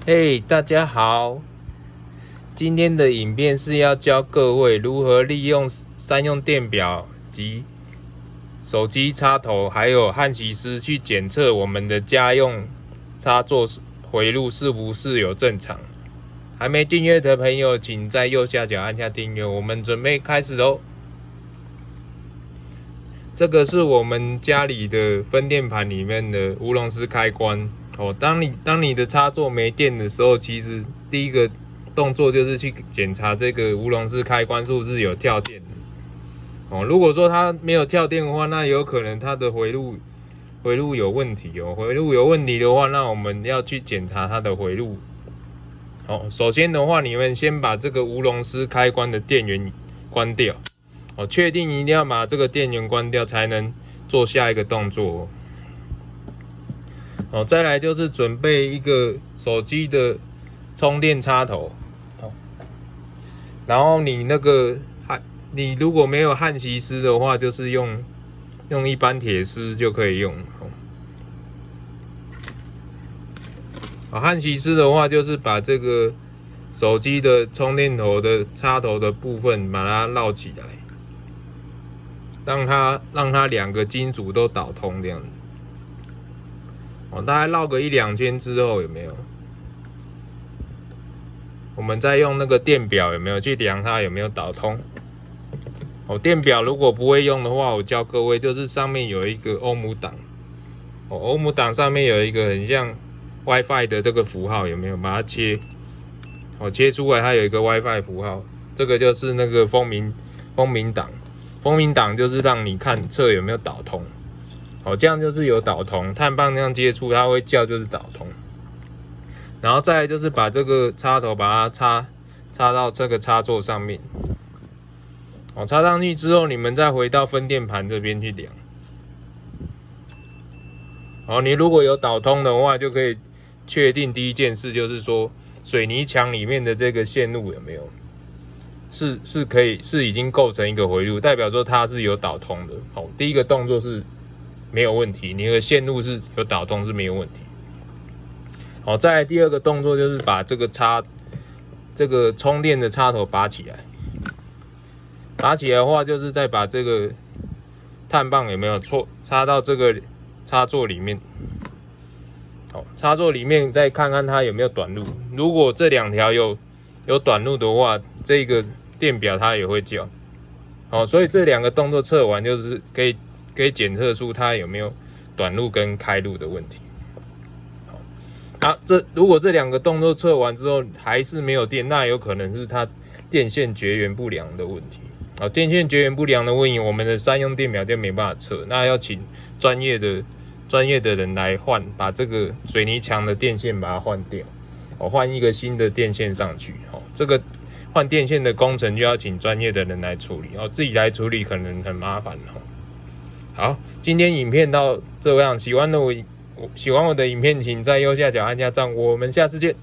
嘿，大家好！今天的影片是要教各位如何利用三用电表及手机插头，还有焊锡丝去检测我们的家用插座回路是不是有正常。还没订阅的朋友，请在右下角按下订阅。我们准备开始喽！这个是我们家里的分电盘里面的乌龙丝开关。当你的插座没电的时候，其实第一个动作就是去检查这个乌龙丝开关是不是有跳电。如果说它没有跳电的话，那有可能它的回路有问题哦。回路有问题的话，那我们要去检查它的回路。首先的话，你们先把这个乌龙丝开关的电源关掉。确定一定要把这个电源关掉，才能做下一个动作。再来就是准备一个手机的充电插头。然后你如果没有焊锡丝的话，就是用一般铁丝就可以用。焊锡丝的话，就是把这个手机的充电头的插头的部分把它绕起来。让它两个金属都导通这样子。大概绕个1-2圈之后，有没有？我们再用那个电表有没有去量它有没有导通？电表如果不会用的话，我教各位就是上面有一个欧姆档。欧姆档上面有一个很像 WiFi 的这个符号，有没有？把它切切出来，它有一个 WiFi 符号，这个就是那个风鸣档。风鸣档就是让你看测有没有导通，这样就是有导通，碳棒这样接触它会叫就是导通。然后再来就是把这个插头把它插到这个插座上面，插上去之后，你们再回到分电盘这边去量。你如果有导通的话，就可以确定第一件事就是说水泥墙里面的这个线路有没有是已经构成一个回路，代表说它是有导通的。第一个动作是没有问题，你的线路是有导通是没有问题。再来第二个动作就是把这个充电的插头拔起来。拔起来的话，就是再把这个碳棒有没有插到这个插座里面。插座里面再看看它有没有短路。如果这两条有短路的话，这个电表它也会叫。所以这两个动作测完，就是可以检测出它有没有短路跟开路的问题。如果这两个动作测完之后还是没有电，那有可能是它电线绝缘不良的问题。电线绝缘不良的问题，我们的三用电表就没办法测，那要请专业的人来把这个水泥墙的电线把它换掉，换一个新的电线上去。这个换电线的工程就要请专业的人来处理，自己来处理可能很麻烦。好，今天影片到这样，喜欢我的影片，请在右下角按下赞，我们下次见。